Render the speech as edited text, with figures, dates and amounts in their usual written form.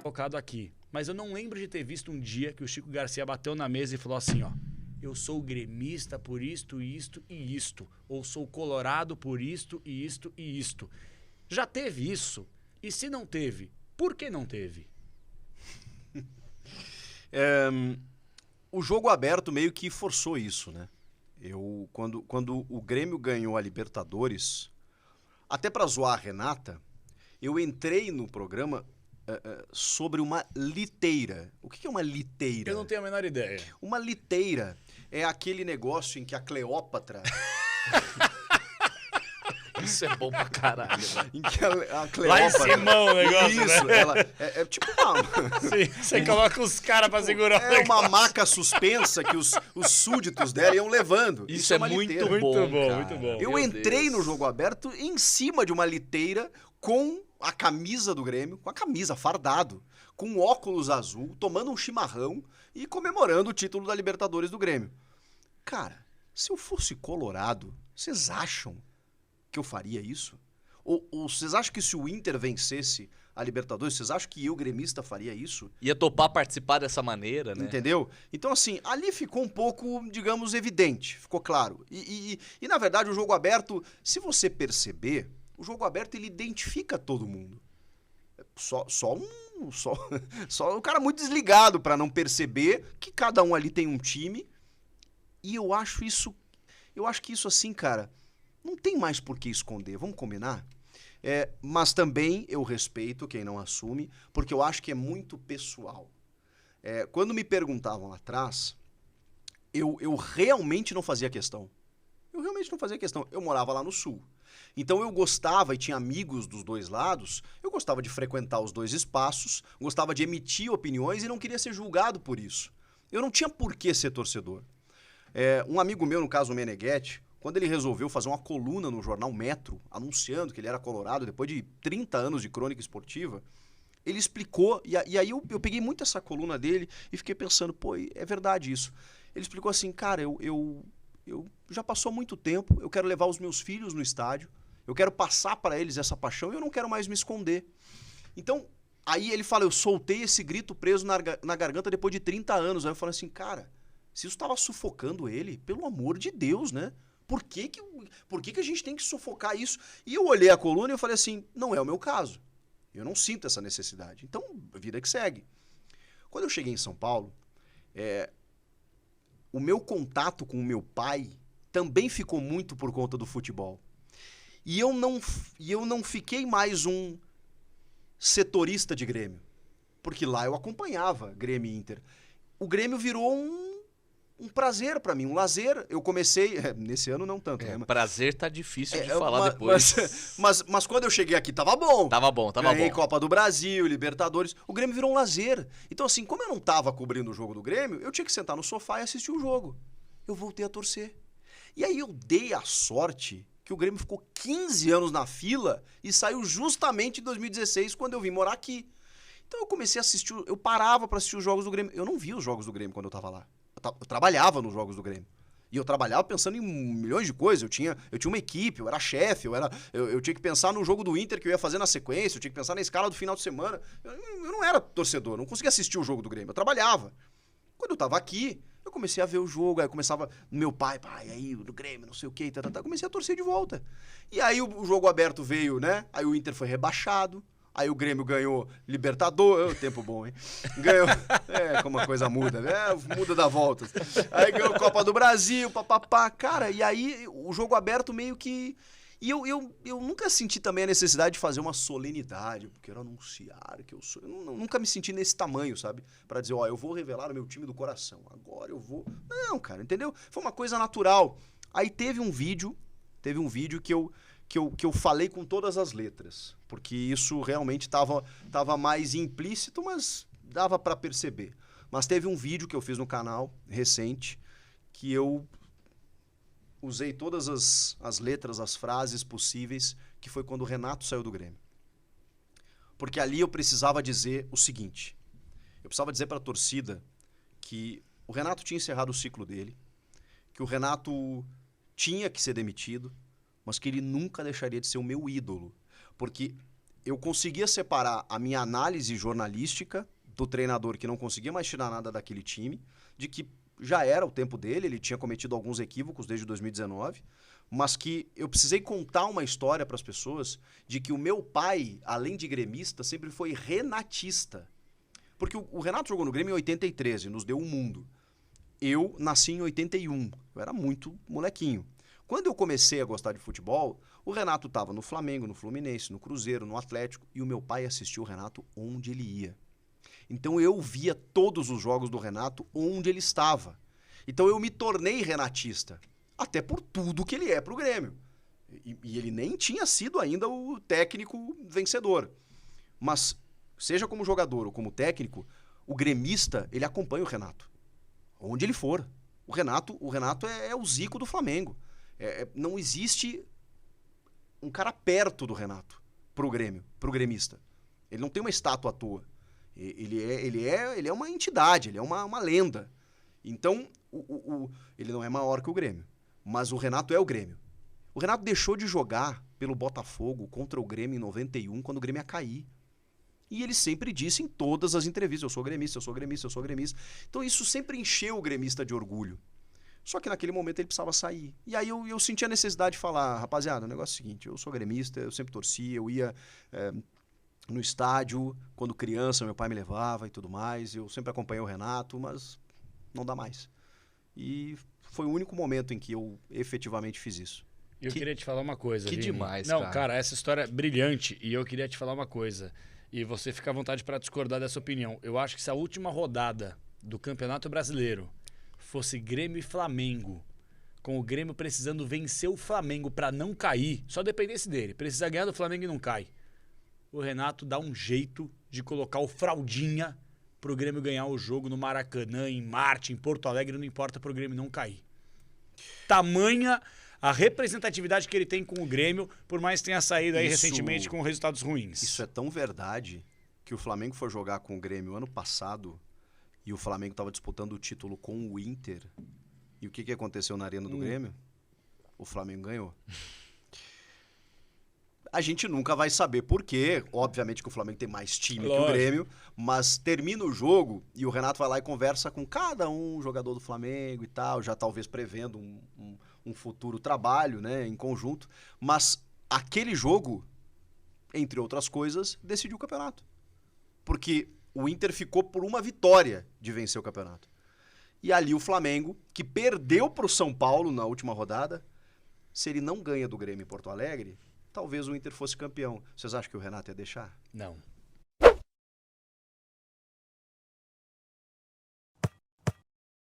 Colocado aqui. Mas eu não lembro de ter visto um dia que o Chico Garcia bateu na mesa e falou assim, ó. Eu sou gremista por isto, isto e isto. Ou sou colorado por isto e isto e isto. Já teve isso? E se não teve, por que não teve? O jogo aberto meio que forçou isso, né? Quando o Grêmio ganhou a Libertadores, até pra zoar a Renata, eu entrei no programa sobre uma liteira. O que é uma liteira? Eu não tenho a menor ideia. Uma liteira é aquele negócio em que a Cleópatra... Isso é bom pra caralho, velho. em que a Cleópatra... Lá em cima o negócio, Isso, né? ela é tipo uma... Sim, você coloca os caras pra segurar o É uma negócio. maca suspensa que os súditos dela iam levando. Isso é uma muito liteira. bom, Muito bom, cara. muito bom. Eu Meu entrei Deus. no jogo aberto em cima de uma liteira com a camisa do Grêmio, com a camisa fardado, com óculos azul, tomando um chimarrão e comemorando o título da Libertadores do Grêmio. Cara, se eu fosse colorado, vocês acham que eu faria isso? Ou vocês acham que se o Inter vencesse a Libertadores, vocês acham que eu, gremista, faria isso? Ia topar participar dessa maneira, né? Entendeu? Então, assim, ali ficou um pouco, digamos, evidente, ficou claro. E na verdade, o jogo aberto, se você perceber, o jogo aberto, ele identifica todo mundo. Só o cara muito desligado para não perceber que cada um ali tem um time. E eu acho que isso, assim, cara, não tem mais por que esconder, vamos combinar? Mas também eu respeito quem não assume, porque eu acho que é muito pessoal. Quando me perguntavam lá atrás, eu realmente não fazia questão. Eu morava lá no Sul. Então eu gostava, e tinha amigos dos dois lados, eu gostava de frequentar os dois espaços, gostava de emitir opiniões e não queria ser julgado por isso. Eu não tinha por que ser torcedor. Um amigo meu, no caso o Meneghetti, quando ele resolveu fazer uma coluna no jornal Metro, anunciando que ele era colorado depois de 30 anos de crônica esportiva, ele explicou, e aí eu peguei muito essa coluna dele e fiquei pensando, pô, é verdade isso. Ele explicou assim, cara, eu já passou muito tempo, eu quero levar os meus filhos no estádio, eu quero passar para eles essa paixão e eu não quero mais me esconder. Então, aí ele fala, eu soltei esse grito preso na garganta depois de 30 anos. Aí eu falei assim, cara, se isso estava sufocando ele, pelo amor de Deus, né? Por que a gente tem que sufocar isso? E eu olhei a coluna e eu falei assim, não é o meu caso. Eu não sinto essa necessidade. Então, vida que segue. Quando eu cheguei em São Paulo, o meu contato com o meu pai também ficou muito por conta do futebol. E eu não fiquei mais um setorista de Grêmio. Porque lá eu acompanhava Grêmio e Inter. O Grêmio virou um prazer pra mim, um lazer. Eu comecei... nesse ano não tanto, né? Prazer tá difícil de falar depois. Mas quando eu cheguei aqui, tava bom. Tava bom. Ganhei Copa do Brasil, Libertadores. O Grêmio virou um lazer. Então, assim, como eu não tava cobrindo o jogo do Grêmio, eu tinha que sentar no sofá e assistir o jogo. Eu voltei a torcer. E aí eu dei a sorte que o Grêmio ficou 15 anos na fila e saiu justamente em 2016, quando eu vim morar aqui. Então eu comecei a assistir, eu parava pra assistir os jogos do Grêmio. Eu não via os jogos do Grêmio quando eu tava lá. Eu trabalhava nos jogos do Grêmio. E eu trabalhava pensando em milhões de coisas. Eu tinha uma equipe, eu era chefe, eu tinha que pensar no jogo do Inter que eu ia fazer na sequência, eu tinha que pensar na escala do final de semana. Eu não era torcedor, não conseguia assistir o jogo do Grêmio, eu trabalhava. Quando eu tava aqui, eu comecei a ver o jogo, aí eu começava, meu pai, aí, do Grêmio, não sei o que, comecei a torcer de volta. E aí o jogo aberto veio, né? Aí o Inter foi rebaixado. Aí o Grêmio ganhou Libertadores, tempo bom, hein? Ganhou, como a coisa muda, né? Muda da volta. Aí ganhou Copa do Brasil, papapá. Cara, e aí o jogo aberto meio que... E eu nunca senti também a necessidade de fazer uma solenidade, porque quero anunciar que eu sou... Eu nunca me senti nesse tamanho, sabe? Pra dizer, eu vou revelar o meu time do coração. Agora eu vou... Não, cara, entendeu? Foi uma coisa natural. Aí teve um vídeo que eu falei com todas as letras, porque isso realmente tava mais implícito, mas dava pra perceber. Mas teve um vídeo que eu fiz no canal, recente, que eu usei todas as letras, as frases possíveis, que foi quando o Renato saiu do Grêmio. Porque ali eu precisava dizer o seguinte, eu precisava dizer pra torcida que o Renato tinha encerrado o ciclo dele, que o Renato tinha que ser demitido, mas que ele nunca deixaria de ser o meu ídolo. Porque eu conseguia separar a minha análise jornalística do treinador que não conseguia mais tirar nada daquele time, de que já era o tempo dele, ele tinha cometido alguns equívocos desde 2019, mas que eu precisei contar uma história para as pessoas de que o meu pai, além de gremista, sempre foi renatista. Porque o Renato jogou no Grêmio em 83 e nos deu um mundo. Eu nasci em 81, eu era muito molequinho. Quando eu comecei a gostar de futebol, o Renato estava no Flamengo, no Fluminense, no Cruzeiro, no Atlético, e o meu pai assistiu o Renato onde ele ia. Então eu via todos os jogos do Renato onde ele estava. Então eu me tornei renatista, até por tudo que ele é pro Grêmio. E ele nem tinha sido ainda o técnico vencedor. Mas, seja como jogador ou como técnico, o gremista, ele acompanha o Renato. Onde ele for. O Renato é o Zico do Flamengo. Não existe um cara perto do Renato pro Grêmio, pro gremista. Ele não tem uma estátua à toa. Ele é uma entidade, ele é uma lenda. Então, ele não é maior que o Grêmio. Mas o Renato é o Grêmio. O Renato deixou de jogar pelo Botafogo contra o Grêmio em 91, quando o Grêmio ia cair. E ele sempre disse em todas as entrevistas, eu sou gremista, eu sou gremista, eu sou gremista. Então isso sempre encheu o gremista de orgulho. Só que naquele momento ele precisava sair. E aí eu senti a necessidade de falar, rapaziada, o negócio é o seguinte, eu sou gremista, eu sempre torci, eu ia no estádio, quando criança, meu pai me levava e tudo mais, eu sempre acompanhei o Renato, mas não dá mais. E foi o único momento em que eu efetivamente fiz isso. Eu queria te falar uma coisa, Que Vini. demais, Não, cara, essa história é brilhante e eu queria te falar uma coisa. E você fica à vontade para discordar dessa opinião. Eu acho que se a última rodada do Campeonato Brasileiro fosse Grêmio e Flamengo, com o Grêmio precisando vencer o Flamengo para não cair, só dependesse dele, precisa ganhar do Flamengo e não cai, o Renato dá um jeito de colocar o fraldinha pro Grêmio ganhar o jogo no Maracanã, em Marte, em Porto Alegre, não importa pro Grêmio não cair. Tamanha a representatividade que ele tem com o Grêmio, por mais que tenha saído aí recentemente com resultados ruins. Isso é tão verdade que o Flamengo foi jogar com o Grêmio ano passado e o Flamengo estava disputando o título com o Inter. E o que aconteceu na arena do Grêmio? O Flamengo ganhou. A gente nunca vai saber por quê. Obviamente que o Flamengo tem mais time que o Grêmio, mas termina o jogo e o Renato vai lá e conversa com cada um jogador do Flamengo e tal, já talvez prevendo um futuro trabalho, né, em conjunto. Mas aquele jogo, entre outras coisas, decidiu o campeonato. Porque o Inter ficou por uma vitória de vencer o campeonato. E ali o Flamengo, que perdeu para o São Paulo na última rodada, se ele não ganha do Grêmio em Porto Alegre, talvez o Inter fosse campeão. Vocês acham que o Renato ia deixar? Não.